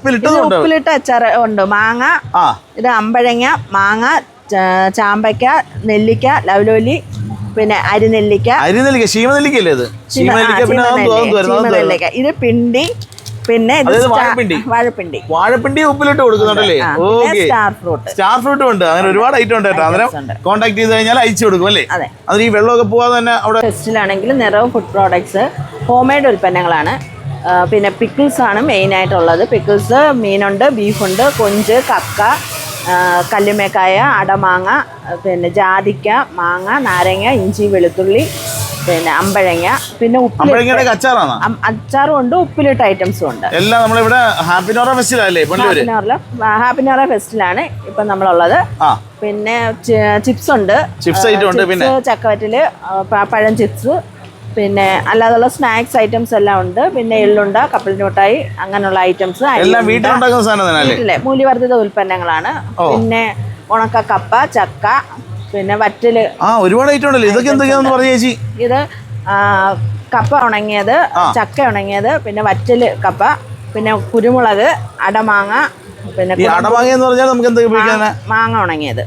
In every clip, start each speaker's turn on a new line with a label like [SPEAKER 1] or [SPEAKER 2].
[SPEAKER 1] ഉപ്പിലിട്ട അച്ചാർ ഉണ്ട്. മാങ്ങ, ഇത് അമ്പഴങ്ങ, മാങ്ങ, ചാമ്പയ്ക്ക, നെല്ലിക്ക, ലവലോലി, പിന്നെ അരിനെല്ലിക്ക,
[SPEAKER 2] ശീമനെല്ലിക്കല്ലേ ഇത്?
[SPEAKER 1] ശീമനെല്ലിക്ക. ഇത് പിണ്ടി, പിന്നെ
[SPEAKER 2] വാഴപ്പിണ്ടി ഉപ്പിലിട്ട് കൊടുക്കുന്നുണ്ടല്ലേ? സ്റ്റാർ ഫ്രൂട്ടും ഉണ്ട്. അങ്ങനെ ഒരുപാട് ഐറ്റം ഉണ്ട് കേട്ടോ. അന്നേരം കോൺടാക്ട് ചെയ്ത് കഴിഞ്ഞാൽ അയച്ചു കൊടുക്കും അല്ലേ? അത് ഈ വെള്ളമൊക്കെ പോവാതെ തന്നെ അവിടെ.
[SPEAKER 1] ഫെസ്റ്റിലാണെങ്കിൽ നിറവും ഫുഡ് പ്രോഡക്ട്സ്, ഹോം മെയ്ഡ് ഉൽപ്പന്നങ്ങളാണ്. പിന്നെ പിക്കിൾസ് ആണ് മെയിൻ ആയിട്ടുള്ളത്. പിക്കിൾസ് മീനുണ്ട്, ബീഫുണ്ട്, കൊഞ്ച്, കക്ക, കല്ലുമേക്കായ, അടമാങ്ങ, പിന്നെ ജാതിക്ക, മാങ്ങ, നാരങ്ങ, ഇഞ്ചി, വെളുത്തുള്ളി, പിന്നെ അമ്പഴങ്ങ, പിന്നെ അച്ചാറും ഉണ്ട്, ഉപ്പിലിട്ട ഐറ്റംസും ഉണ്ട്.
[SPEAKER 2] എല്ലാം നമ്മളിവിടെ ഹാപ്പി നോറ
[SPEAKER 1] ഫെസ്റ്റിലാണ് ഇപ്പൊ നമ്മളുള്ളത്. പിന്നെ ചിപ്സ് ഉണ്ട്, പിന്നെ ചക്കവറ്റില്, പഴം ചിപ്സ്, പിന്നെ അല്ലാതുള്ള സ്നാക്സ് ഐറ്റംസ് എല്ലാം ഉണ്ട്. പിന്നെ എള്ളുണ്ട, കപ്പൽ മിഠായി, അങ്ങനെയുള്ള ഐറ്റംസ് വീട്ടിലെ മൂല്യവർദ്ധിത ഉൽപ്പന്നങ്ങളാണ്. പിന്നെ ഉണക്ക കപ്പ, ചക്ക, പിന്നെ വറ്റല്,
[SPEAKER 2] ഒരുപാട് ഐറ്റം ഉണ്ടല്ലോ. ഇതൊക്കെ എന്തൊക്കെയാണെന്ന് പറഞ്ഞു ചേച്ചി?
[SPEAKER 1] ഇത് കപ്പ ഉണങ്ങിയത്, ചക്ക ഉണങ്ങിയത്, പിന്നെ വറ്റല് കപ്പ, പിന്നെ കുരുമുളക്, അടമാങ്ങ, പിന്നെ
[SPEAKER 2] അടമാങ്ങ എന്ന് പറഞ്ഞാൽ നമുക്ക് എന്തൊക്കെ ഉപയോഗിക്കാനാ?
[SPEAKER 1] മാങ്ങ ഉണങ്ങിയത്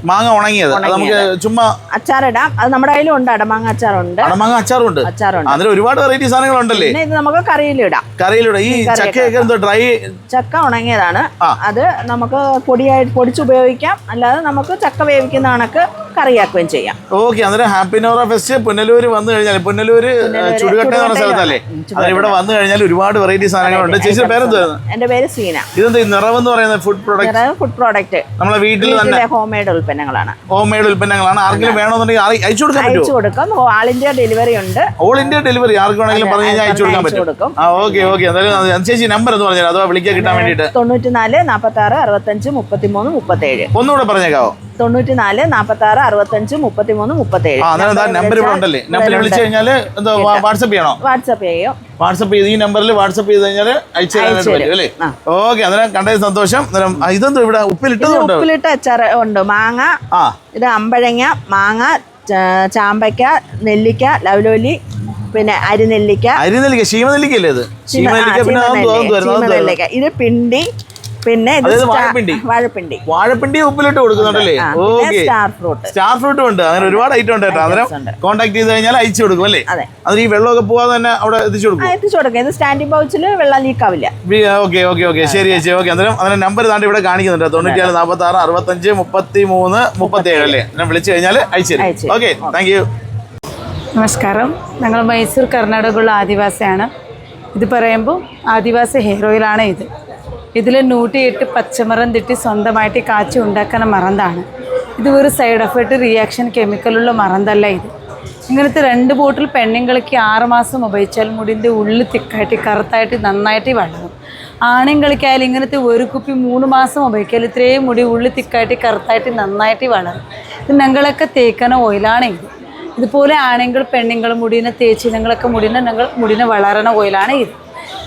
[SPEAKER 2] നമുക്ക് ചുമ്മാ
[SPEAKER 1] അച്ചാറിടാം. അത് നമ്മുടെ കയ്യിലും ഉണ്ട്. അടമാങ്ങ അച്ചാറുണ്ട്.
[SPEAKER 2] അതിൽ ഒരുപാട് വെറൈറ്റി സാധനങ്ങളുണ്ടല്ലേ?
[SPEAKER 1] പിന്നെ ഇത് നമുക്ക് കറിയിലിടാം.
[SPEAKER 2] ഈ ചക്കയൊക്കെ എന്തോ ഡ്രൈ
[SPEAKER 1] ചക്ക ഉണങ്ങിയതാണ്. അത് നമുക്ക് പൊടിച്ച് ഉപയോഗിക്കാം. അല്ലാതെ നമുക്ക് ചക്ക വേവിക്കുന്ന കണക്ക് കറിയാക്കുകയും ചെയ്യാം.
[SPEAKER 2] ഓക്കെ. അന്നേരം ഹാപ്പി നോറ ഫെസ്റ്റ് പുനലൂര് വന്നു കഴിഞ്ഞാൽ, പുനലൂര് ചുടുകട്ട എന്ന് പറഞ്ഞ സ്ഥലത്തല്ലേ? ഇവിടെ വന്നു കഴിഞ്ഞാൽ ഒരുപാട് വെറൈറ്റി സാധനങ്ങളുണ്ട്. ചേച്ചിയുടെ പേരെന്തായിരുന്നു?
[SPEAKER 1] എന്റെ പേര് സീന.
[SPEAKER 2] ഇതെന്താ നിറവെന്ന് പറയുന്നത്? ഫുഡ് പ്രോഡക്റ്റ് നമ്മളെ വീട്ടിൽ തന്നെ
[SPEAKER 1] ഹോം മെയ്ഡ് ഉൽപ്പന്നങ്ങളാണ്.
[SPEAKER 2] ആർക്കെങ്കിലും വേണമെന്നുണ്ടെങ്കിൽ അയച്ചു കൊടുക്കാം.
[SPEAKER 1] ഓൾ ഇന്ത്യ ഡെലിവറി ഉണ്ട്.
[SPEAKER 2] ഓൾ ഇന്ത്യ ഡെലിവറി ആർക്ക് വേണമെങ്കിലും പറഞ്ഞു കഴിഞ്ഞാൽ അയച്ചു കൊടുക്കാൻ പറ്റും. ഓക്കെ. എന്തായാലും ചേച്ചി നമ്പർ എന്ന് പറഞ്ഞാൽ അഥവാ വിളിക്കാൻ കിട്ടാൻ വേണ്ടിയിട്ട്
[SPEAKER 1] 94 46 65 33 37.
[SPEAKER 2] ഒന്നുകൂടെ പറഞ്ഞേക്കാവോ?
[SPEAKER 1] 94 46 65 33 37.
[SPEAKER 2] നമ്പർ ഇവിടെ ഉണ്ടല്ലേ? നമ്പറിൽ വിളിച്ചു കഴിഞ്ഞാൽ വാട്സ്ആപ്പ് ചെയ്യണോ? വാട്സ്ആപ്പ് ചെയ്ത് ഈ നമ്പറിൽ വാട്സ്ആപ്പ് ചെയ്ത് കഴിഞ്ഞാൽ അയച്ചു തരാനായിട്ട് പറ്റും അല്ലേ? ഓക്കെ. അന്നേരം കണ്ടത് സന്തോഷം. ഇതെന്തോ ഇവിടെ
[SPEAKER 1] ഉപ്പിലിട്ട അച്ചാർ ഉണ്ട്. മാങ്ങ, ഇത് അമ്പഴങ്ങ, മാങ്ങ, ചാമ്പയ്ക്ക, നെല്ലിക്ക, ലവലോലി, പിന്നെ അരിനെല്ലിക്ക,
[SPEAKER 2] ശീമനെല്ലിക്കല്ലേ ഇത്?
[SPEAKER 1] ശീമനെല്ലിക്ക. ഇത് പിണ്ടി, പിന്നെ
[SPEAKER 2] വാഴപ്പിണ്ടി ഉപ്പിലിട്ട് കൊടുക്കുന്നുണ്ടല്ലേ? സ്റ്റാർ ഫ്രൂട്ടും ഉണ്ട്. അങ്ങനെ ഒരുപാട് ഐറ്റം ഉണ്ട് കേട്ടോ. അന്നേരം കോൺടാക്ട് ചെയ്ത് കഴിഞ്ഞാൽ അയച്ചു കൊടുക്കും അല്ലേ? അത് ഈ വെള്ളമൊക്കെ പോവാതെ തന്നെ അവിടെ എത്തിച്ചു കൊടുക്കും.
[SPEAKER 1] ഇത് സ്റ്റാൻഡിംഗ് പൗച്ചില് വെള്ളം ലീക്ക് ആവില്ല.
[SPEAKER 2] ഓക്കെ. ശരി ചേച്ചി. ഓക്കെ. അന്നേരം നമ്പർ താണ്ടി ഇവിടെ കാണിക്കുന്നുണ്ട്. 94 46 65 33 37 അല്ലേ? വിളിച്ചു കഴിഞ്ഞാൽ അയച്ചു തരും. ഓക്കെ. Thank you.
[SPEAKER 3] നമസ്കാരം. ഞങ്ങൾ മൈസൂർ കർണാടകയുള്ള ആദിവാസിയാണ്. ഇത് പറയുമ്പോൾ ആദിവാസി ഹെയർ ഓയിലാണ് ഇത്. ഇതിൽ 108 പച്ചമരം തിട്ടി സ്വന്തമായിട്ട് കാച്ചി ഉണ്ടാക്കുന്ന മറന്താണ്. ഇത് ഒരു സൈഡ് എഫക്റ്റ് റിയാക്ഷൻ കെമിക്കലുള്ള മറന്തല്ല ഇത്. ഇങ്ങനത്തെ 2 ബോട്ടിൽ പെണ്ണുങ്ങൾക്ക് 6 മാസം ഉപയോഗിച്ചാൽ മുടിൻ്റെ ഉള്ളിൽ തിക്കായിട്ട് കറുത്തായിട്ട് നന്നായിട്ട് വളരും. ആണുങ്ങൾക്കായാലും ഇങ്ങനത്തെ ഒരു കുപ്പി 3 മാസം ഉപയോഗിച്ചാൽ ഇത്രയും മുടി ഉള്ളിൽ തിക്കായിട്ട് കറുത്തായിട്ട് നന്നായിട്ട് വളരും. ഇത് ഞങ്ങളൊക്കെ തേക്കുന്ന ഓയിലാണ് ഇത്. ഇതുപോലെ ആണുങ്ങൾ പെണ്ണുങ്ങൾ മുടിനെ തേച്ച് ഞങ്ങളൊക്കെ മുടിനെ വളരണ ഓയിലാണ് ഇത്.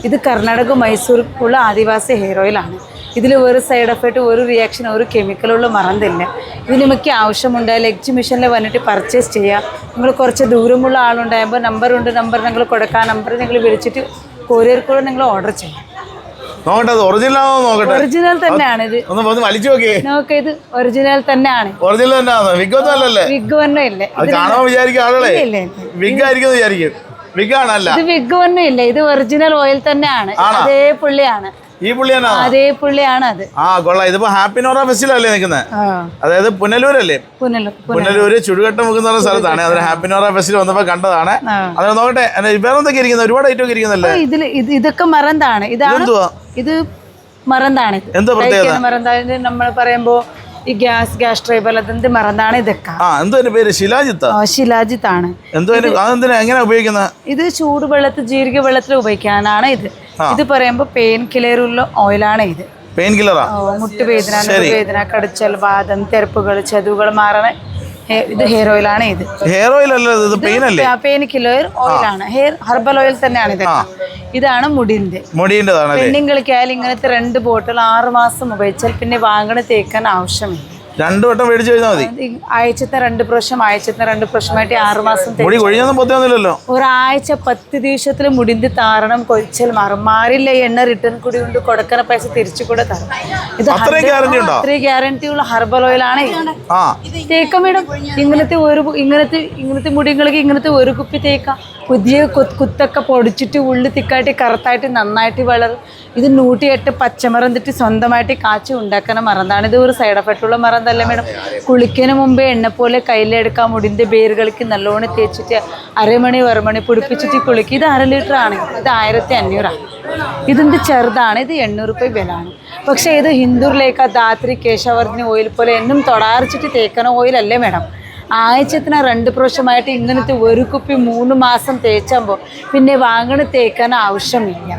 [SPEAKER 3] ഇത് കർണാടക മൈസൂർക്കുള്ള ആദിവാസി ഹെയർ ഓയിലാണ്. ഇതിൽ ഒരു സൈഡ് എഫക്റ്റ്, ഒരു റിയാക്ഷൻ, ഒരു കെമിക്കലുള്ള മറന്നില്ല. ഇത് നമുക്ക് ആവശ്യമുണ്ടായാൽ എക്സിബിഷനിൽ വന്നിട്ട് പർച്ചേസ് ചെയ്യാം. നിങ്ങൾ കുറച്ച് ദൂരമുള്ള ആളുണ്ടാകുമ്പോൾ നമ്പറുണ്ട്. നമ്പർ നിങ്ങൾ കൊടുക്കാം. നമ്പർ നിങ്ങൾ വിളിച്ചിട്ട് കൊറിയർ കൂടെ നിങ്ങൾ ഓർഡർ ചെയ്യാം. ഒറിജിനൽ തന്നെയാണ് ഇത്. ഇത് ഒറിജിനൽ തന്നെയാണ്. വിഗ് ഒന്നും ഇല്ല. ഇത് വിഗ് ഒന്നും ഇല്ല. ഇത് ഒറിജിനൽ ഓയിൽ തന്നെയാണ്. അതേ പുള്ളിയാണ്. അതേ പുള്ളിയാണ് അത്.
[SPEAKER 2] ഇതിപ്പോ ഹാപ്പി നോറ ഫെസ്റ്റിലല്ലേ നിൽക്കുന്നത്? അതായത് പുനലൂരല്ലേ? പുനലൂര് ചുടുകട്ട മുക്കുന്ന സ്ഥലത്താണ്. അതിന് ഹാപ്പി നോറ ഫെസ്റ്റിൽ വന്നപ്പോ കണ്ടതാണ്. അത് നോക്കട്ടെ. വേറെ എന്തൊക്കെ ഇരിക്കുന്നത്? ഒരുപാട് ഐറ്റം ഒക്കെ ഇരിക്കുന്നല്ലേ?
[SPEAKER 3] ഇതൊക്കെ മറന്താണ്. ഇത് മറന്താണ്.
[SPEAKER 2] എന്തോ
[SPEAKER 3] മറന്താണ് നമ്മൾ പറയുമ്പോ ഈ ഗ്യാസ് ട്രൈബൽ അതെന്ത് മറന്നാണ് ഇതൊക്കെ. ശിലാജിത്താണ്.
[SPEAKER 2] എങ്ങനെ ഉപയോഗിക്കുന്നത്?
[SPEAKER 3] ഇത് ചൂടുവെള്ളത്തിൽ ജീരക വെള്ളത്തിൽ ഉപയോഗിക്കാനാണ് ഇത്. ഇത് പറയുമ്പോ പെയിൻ കില്ലറുള്ള ഓയിലാണ് ഇത്. മുട്ടുവേദന, കടിച്ചൽ, വാദം, തെരപ്പുകൾ, ചതുവുകൾ മാറണ ഇത് ഹെയർ ഓയിലാണ് ഇത്.
[SPEAKER 2] ഹെയർ ഓയിൽ അല്ല,
[SPEAKER 3] പെയിൻ കില്ലർ ഓയിലാണ്. ഹെർബൽ ഓയിൽ തന്നെയാണ് ഇതൊക്കെ. ഇതാണ് മുടിന്റെ. പെണ്ണുങ്ങൾക്കായാലും ഇങ്ങനത്തെ 2 ബോട്ടിൽ 6 മാസം ഉപയോഗിച്ചാൽ പിന്നെ വാങ്ങണ തേക്കാൻ ആവശ്യമില്ല.
[SPEAKER 2] 2 വട്ടം മേടിച്ചു കഴിഞ്ഞാൽ മതി.
[SPEAKER 3] ആഴ്ചത്തെ 2 പ്രാവശ്യം ആഴ്ചത്തെ 2 പ്രാവശ്യമായിട്ട് 6 മാസം
[SPEAKER 2] മുടി കൊഴിഞ്ഞൊന്നും പൊത്തൊന്നുമില്ലല്ലോ.
[SPEAKER 3] ഒരാഴ്ച 10 ദിവസത്തിൽ മുടിന്റെ താരണം കൊഴിച്ചൽ മാറും. മാറില്ല എണ്ണ റിട്ടേൺ കൂടി കൊണ്ട് കൊടുക്കുന്ന പൈസ തിരിച്ചു കൂടെ തരും. ഇത്
[SPEAKER 2] അത്രയും
[SPEAKER 3] ഗ്യാരണ്ടി ഉള്ള ഹെർബൽ ഓയിലാണ് തേക്കാം മേഡം. ഇങ്ങനത്തെ മുടികൾക്ക് ഇങ്ങനത്തെ ഒരു കുപ്പി തേക്കാം. പുതിയ കുത്തൊക്കെ പൊടിച്ചിട്ട് ഉള്ളി തിക്കായിട്ട് കറുത്തായിട്ട് നന്നായിട്ട് വളരും. ഇത് 108 പച്ചമരം തിട്ട് സ്വന്തമായിട്ട് കാച്ചി ഉണ്ടാക്കുന്ന മറന്നാണ്. ഇത് ഒരു സൈഡ് എഫക്റ്റ് ഉള്ള മറന്നല്ല മേഡം. കുളിക്കുന്നതിന് മുമ്പേ എണ്ണ പോലെ കയ്യിലെടുക്കാം. മുടിൻ്റെ വേരുകൾക്ക് നല്ലോണം തേച്ചിട്ട് അരമണി പൊടിപ്പിച്ചിട്ട് കുളിക്കുക. ഇത് 1/2 ലിറ്റർ ആണ്. ഇത് 1500 ആണ്. ഇതിൻ്റെ ചെറുതാണ്. ഇത് 800 രൂപ വിലയാണ്. പക്ഷേ ഇത് ഹിന്ദൂറിലേക്ക് ധാത്രി കേശവർദ്ധനി ഓയിൽ പോലെ എന്നും തൊടാറിച്ചിട്ട് തേക്കുന്ന ഓയിലല്ലേ മേഡം. ആഴ്ചത്തിന് 2 പ്രാവശ്യമായിട്ട് ഇങ്ങനത്തെ ഒരു കുപ്പി 3 മാസം തേച്ചുമ്പോൾ പിന്നെ വാങ്ങണ തേക്കാൻ ആവശ്യമില്ല.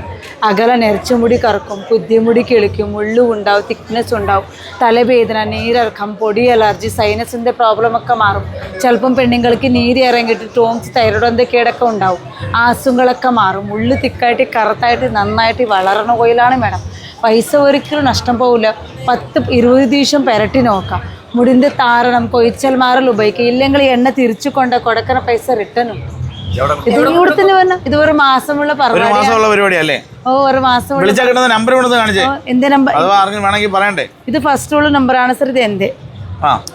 [SPEAKER 3] അകല നെരച്ച മുടി കറക്കും, പുതിയ മുടി കിളിക്കും, മുള്ളു ഉണ്ടാവും, തിക്നെസ് ഉണ്ടാവും, തലവേദന, നീരിറക്കം, പൊടി അലർജി, സൈനസിൻ്റെ പ്രോബ്ലമൊക്കെ മാറും. ചിലപ്പം പെണ്ണുങ്ങൾക്ക് നീര് ഇറങ്ങിയിട്ട് ടോൺസ് തൈറോയ്ഡ് എന്തൊക്കെയൊക്കെ ഉണ്ടാവും. ആസുകളൊക്കെ മാറും. ഉള്ളു തിക്കായിട്ട് കറുത്തായിട്ട് നന്നായിട്ട് വളരണ ഓയിലാണ് മേഡം. പൈസ ഒരിക്കലും നഷ്ടം പോവില്ല. 10-20 ദിവസം പെരട്ടി നോക്കാം. മുടിൻ്റെ താരണം കൊഴിച്ചൽ മാറൽ ഉപയോഗിക്കുക. ഇല്ലെങ്കിൽ എണ്ണ തിരിച്ചു കൊണ്ട് കൊടുക്കുന്ന പൈസ റിട്ടേൺ ഉണ്ട്. ഇത് ഇവിടെ തന്നെ വരണം. ഇത് ഒരു മാസമുള്ള
[SPEAKER 2] പരിപാടിയല്ലേ?
[SPEAKER 3] ഓ, ഒരു മാസം.
[SPEAKER 2] എന്റെ നമ്പർ
[SPEAKER 3] ഇത് ഫസ്റ്റ് ഉള്ള നമ്പറാണ് സർ. ഇത് എന്റെ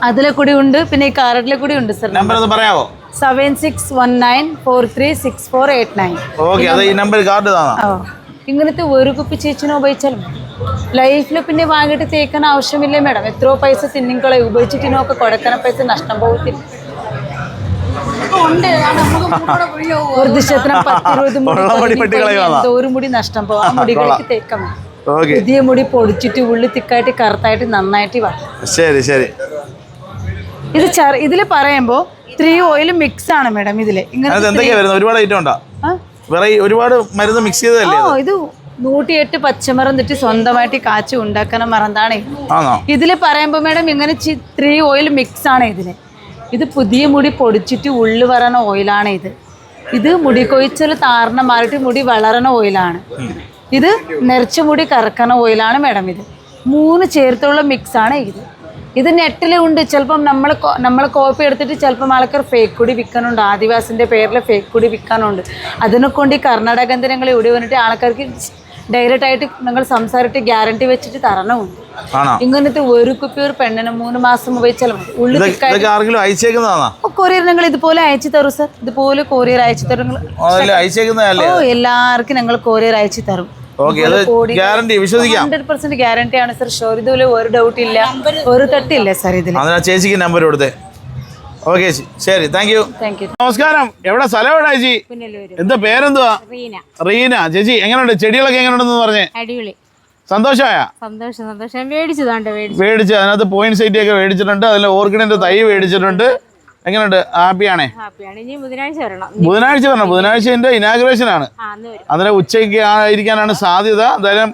[SPEAKER 3] അതിലെ കൂടി ഉണ്ട്, പിന്നെ ഈ കാർഡിലെ കൂടി ഉണ്ട് സർ.
[SPEAKER 2] നമ്പർ ഒന്ന് പറയാമോ?
[SPEAKER 3] 7619436489. ഇങ്ങനത്തെ ഒരു കുപ്പി ചേച്ചിനെ ഉപയോഗിച്ചാലും ലൈഫിൽ പിന്നെ വാങ്ങിയിട്ട് തേക്കാൻ ആവശ്യമില്ലേ മേഡം. എത്രയോ പൈസ തിന്നിങ്ങളെ ഉപയോഗിച്ചിട്ടിനൊക്കെ കൊടുക്കുന്ന പൈസ നഷ്ടം പോകത്തില്ല. ഒരു ദിവസത്തിന് 10-20 ഒരു മുടി നഷ്ടം പോകും. ആ മുടികൾക്ക് തേക്കാം. പുതിയ മുടി പൊടിച്ചിട്ട് ഉള്ളി തിക്കായിട്ട് കറുത്തായിട്ട് നന്നായിട്ട് വളരും.
[SPEAKER 2] ശരി.
[SPEAKER 3] ഇത് ഇതില് പറയുമ്പോ 3 ഓയിൽ മിക്സ് ആണ് മേഡം. ഇതില്
[SPEAKER 2] ഒരുപാട് ഐറ്റം ഉണ്ടോ? ഒരുപാട് മരുന്ന് മിക്സ് ചെയ്തതല്ലേ?
[SPEAKER 3] ഇത് 108 പച്ചമരം തിട്ട് സ്വന്തമായിട്ട് കാച്ചി ഉണ്ടാക്കുന്ന മറന്നാണ്. ഇതില് പറയുമ്പോ മേഡം ഇങ്ങനെ 3 ഓയിൽ മിക്സ് ആണ് ഇതില്. ഇത് പുതിയ മുടി പൊടിച്ചിട്ട് ഉള്ളു വരണ ഓയിലാണ്. ഇത് മുടി കൊഴിച്ചൽ താരണ മാറിയിട്ട് മുടി വളരണ ഓയിലാണ്. ഇത് നെരച്ച മുടി കറക്കണ ഓയിലാണ് മേഡം. ഇത് 3 ചേർത്തുള്ള മിക്സ് ആണ് ഇത് നെറ്റിലുണ്ട്. ചിലപ്പം നമ്മൾ കോപ്പി എടുത്തിട്ട് ചിലപ്പം ആൾക്കാർ ഫേക്ക് കൂടി വിൽക്കാനുണ്ട്. ആദിവാസിൻ്റെ പേരിൽ ഫേക്ക് കൂടി വിൽക്കാനുണ്ട്. അതിനെക്കൊണ്ട് ഈ കർണാടക യന്ത്രങ്ങൾ ഇവിടെ വന്നിട്ട് ആൾക്കാർക്ക് ഡയറക്റ്റ് ആയിട്ട് നിങ്ങൾ സംസാരിച്ചിട്ട് ഗ്യാരണ്ടി വെച്ചിട്ട് തരണമുണ്ട്. ഇങ്ങനത്തെ ഒരു കുപ്പി ഒരു പെണ്ണിന് 3 മാസം ഉപയോഗിച്ചാൽ മതി. കൊറിയർ നിങ്ങൾ ഇതുപോലെ അയച്ചു തരും സർ. ഇതുപോലെ കൊറിയർ അയച്ചു തരും. എല്ലാവർക്കും ഞങ്ങൾ കൊറിയർ അയച്ചു തരും. 100% ഗ്യാരണ്ടി ആണ് സർ. ഷോർ ഇതുപോലെ ഒരു ഡൗട്ട് ഇല്ല, ഒരു തട്ടില്ല സർ. ഇതിൽ
[SPEAKER 2] ചേച്ചിക്ക് നമ്പർ കൊടുത്തേ. ഓക്കെ, ശരി, താങ്ക് യു. നമസ്കാരം. എവിടെ സ്ഥലം? എവിടെ ചേച്ചി? എന്താ പേരെന്തുവാ? റീന. ചേച്ചി എങ്ങനെയുണ്ട്? ചെടികളൊക്കെ എങ്ങനെയുണ്ടെന്ന് പറഞ്ഞേ.
[SPEAKER 4] അടിപൊളി.
[SPEAKER 2] സന്തോഷമായ?
[SPEAKER 4] സന്തോഷം. മേടിച്ചു.
[SPEAKER 2] അതിനകത്ത് പോയിന്റ് സൈറ്റ് ഒക്കെ മേടിച്ചിട്ടുണ്ട്. അതിൽ ഓർക്കിഡിന്റെ തൈ മേടിച്ചിട്ടുണ്ട്. എങ്ങനെയുണ്ട്? ഹാപ്പിയാണേ? ബുധനാഴ്ച വരണം. ബുധനാഴ്ച ഇനാഗുറേഷൻ ആണ്. അന്നേരം ഉച്ചയ്ക്ക് ആയിരിക്കാനാണ് സാധ്യത. എന്തായാലും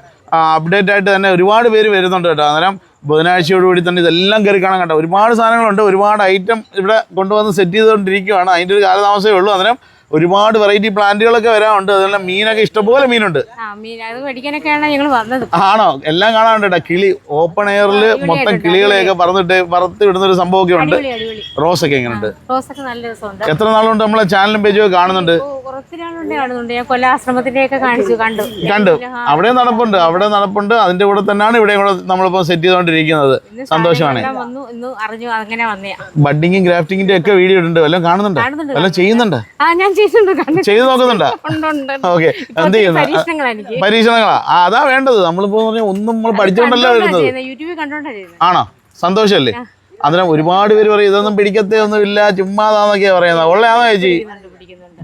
[SPEAKER 2] അപ്ഡേറ്റ് ആയിട്ട് തന്നെ ഒരുപാട് പേര് വരുന്നുണ്ട് കേട്ടോ. അന്നേരം ബുധനാഴ്ചയോടുകൂടി തന്നെ ഇതെല്ലാം കയറി കാണാൻ കേട്ടോ. ഒരുപാട് സാധനങ്ങളുണ്ട്. ഒരുപാട് ഐറ്റം ഇവിടെ കൊണ്ടുവന്ന് സെറ്റ് ചെയ്തുകൊണ്ടിരിക്കുകയാണ്. അതിൻ്റെ ഒരു കാലതാമസമേ ഉള്ളൂ. അന്നേരം ഒരുപാട് വെറൈറ്റി പ്ലാന്റുകളൊക്കെ വരാറുണ്ട്. അതുപോലെ മീനൊക്കെ ഇഷ്ടംപോലെ മീനുണ്ട്. ആണോ? എല്ലാം കാണാറുണ്ട് കേട്ടോ. കിളി ഓപ്പൺ എയറിൽ മൊത്തം കിളികളെയൊക്കെ പറത്തി വിടുന്ന ഒരു സംഭവമൊക്കെ ഉണ്ട്. റോസൊക്കെ എങ്ങനെയുണ്ട്? എത്ര നാളുകൊണ്ട് നമ്മളെ ചാനലും പേജും ഒക്കെ കാണുന്നുണ്ട്? കണ്ടു. അവിടെ നടപ്പുണ്ട്. അതിന്റെ കൂടെ തന്നെയാണ് ഇവിടെ കൂടെ നമ്മളിപ്പോ സെറ്റ് ചെയ്തോണ്ടിരിക്കുന്നത്. സന്തോഷമാണ്. ബഡ്ഡിങ്ങും ഗ്രാഫ്റ്റിങ്ങിന്റെ ഒക്കെ വീഡിയോ ഉണ്ട്. വല്ലതും കാണുന്നുണ്ടോ? വല്ലതും ചെയ്യുന്നുണ്ടോ? ചെയ്ത് നോക്കുന്നുണ്ടോ? ഓക്കെ. എന്ത് ചെയ്യുന്നു? പരീക്ഷണങ്ങളാ? അതാ വേണ്ടത്. നമ്മളിപ്പോ ഒന്നും നമ്മൾ പഠിച്ചോണ്ടല്ലോ വരുന്നത്. ആണോ? സന്തോഷല്ലേ? അതിന് ഒരുപാട് പേര് പറയും ഇതൊന്നും പിടിക്കത്തൊന്നും ഇല്ല, ചുമ്മാതാന്നൊക്കെയാ പറയുന്നത്. ഉള്ളയാണോ ചേച്ചി?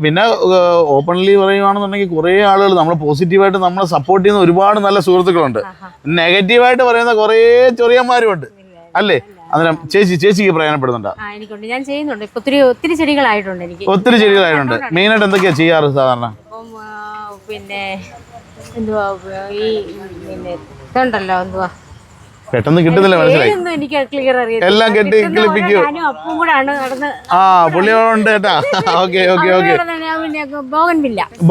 [SPEAKER 2] പിന്നെ ഓപ്പൺലി പറയുകയാണെന്നുണ്ടെങ്കിൽ കുറേ ആളുകൾ നമ്മളെ പോസിറ്റീവായിട്ട് നമ്മളെ സപ്പോർട്ട് ചെയ്യുന്ന ഒരുപാട് നല്ല സുഹൃത്തുക്കളുണ്ട്. നെഗറ്റീവായിട്ട് പറയുന്ന കുറേ ചൊറിയന്മാരും ഉണ്ട് അല്ലേ? അന്നേരം ചേച്ചിക്ക് പ്രയോജനപ്പെടുന്നുണ്ടോ?
[SPEAKER 4] ഞാൻ ചെയ്യുന്നുണ്ട്. ഒത്തിരി ചെടികളായിട്ടുണ്ട് എനിക്ക്.
[SPEAKER 2] ഒത്തിരി ചെടികളായിട്ടുണ്ട്. മെയിനായിട്ട് എന്തൊക്കെയാ ചെയ്യാറ് സാധാരണ?
[SPEAKER 4] പിന്നെ എന്തുവാ ഈ ഇതുണ്ടല്ലോ, എന്തുവാ
[SPEAKER 2] പെട്ടെന്ന് കിട്ടുന്നില്ല, മനസ്സിലായി.
[SPEAKER 4] പേരൊന്നും എനിക്ക് ക്ലിയർ അറിയാം.
[SPEAKER 2] എല്ലാം കെട്ടി കിളിപ്പിക്കൂ.
[SPEAKER 4] ഞാനും അപ്പും കൂടെ ആണ് നടന്ന്
[SPEAKER 2] ആ പുള്ളിയോണ്ട് കേട്ടാ. Okay okay okay.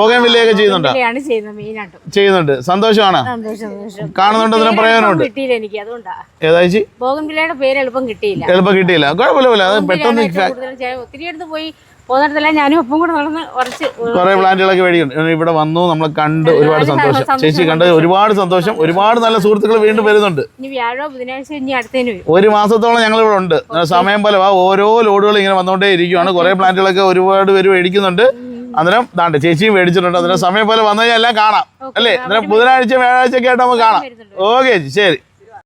[SPEAKER 2] ബോഗൻവില്ലയൊക്കെ ചെയ്യുന്നുണ്ടോ?
[SPEAKER 4] ചെയ്യുന്നത് മെയിനായിട്ടും.
[SPEAKER 2] ചെയ്യുന്നുണ്ട്. സന്തോഷമാണ്.
[SPEAKER 4] സന്തോഷം.
[SPEAKER 2] കാണുന്നുണ്ടതിന് പ്രയോജനമുണ്ട്.
[SPEAKER 4] കിട്ടിയില്ല എനിക്ക്, അതുകൊണ്ടാ.
[SPEAKER 2] ഏതാഴ്ച
[SPEAKER 4] ബോഗൻവില്ലയുടെ പേര് എളുപ്പം കിട്ടിയില്ല.
[SPEAKER 2] എളുപ്പം കിട്ടിയില്ല. കുഴപ്പമില്ല, അത് പെട്ടെന്ന്
[SPEAKER 4] ഒത്തിരി അടുത്ത് പോയി പോകുന്നിടത്തല്ല ഞാനും ഒപ്പം കൂടെ നടന്ന് കുറച്ച്
[SPEAKER 2] കുറെ പ്ലാന്റുകളൊക്കെ മേടിക്കും. ഇവിടെ വന്നു, നമ്മളെ കണ്ട് ഒരുപാട് സന്തോഷം. ചേച്ചി കണ്ടത് ഒരുപാട് സന്തോഷം. ഒരുപാട് നല്ല സുഹൃത്തുക്കൾ വീണ്ടും വരുന്നുണ്ട്.
[SPEAKER 4] ഇനി വ്യാഴോ ബുധനാഴ്ച ഇനി അടുത്തതിന് വരും.
[SPEAKER 2] ഒരു മാസത്തോളം ഞങ്ങൾ ഇവിടെ ഉണ്ട്. സമയം പോലെ ഓരോ ലോഡുകൾ ഇങ്ങനെ വന്നുകൊണ്ടേ ഇരിക്കുകയാണ്. കുറെ പ്ലാന്റുകളൊക്കെ ഒരുപാട് പേര് മേടിക്കുന്നുണ്ട്. അന്നേരം ദാണ്ട് ചേച്ചിയും മേടിച്ചിട്ടുണ്ട്. അന്നേരം സമയം പോലെ വന്നു കഴിഞ്ഞാൽ എല്ലാം കാണാം അല്ലേ? അന്നേരം ബുധനാഴ്ച വ്യാഴാഴ്ച ഒക്കെ ആയിട്ട് നമുക്ക് കാണാം. ഓക്കെ ശരി.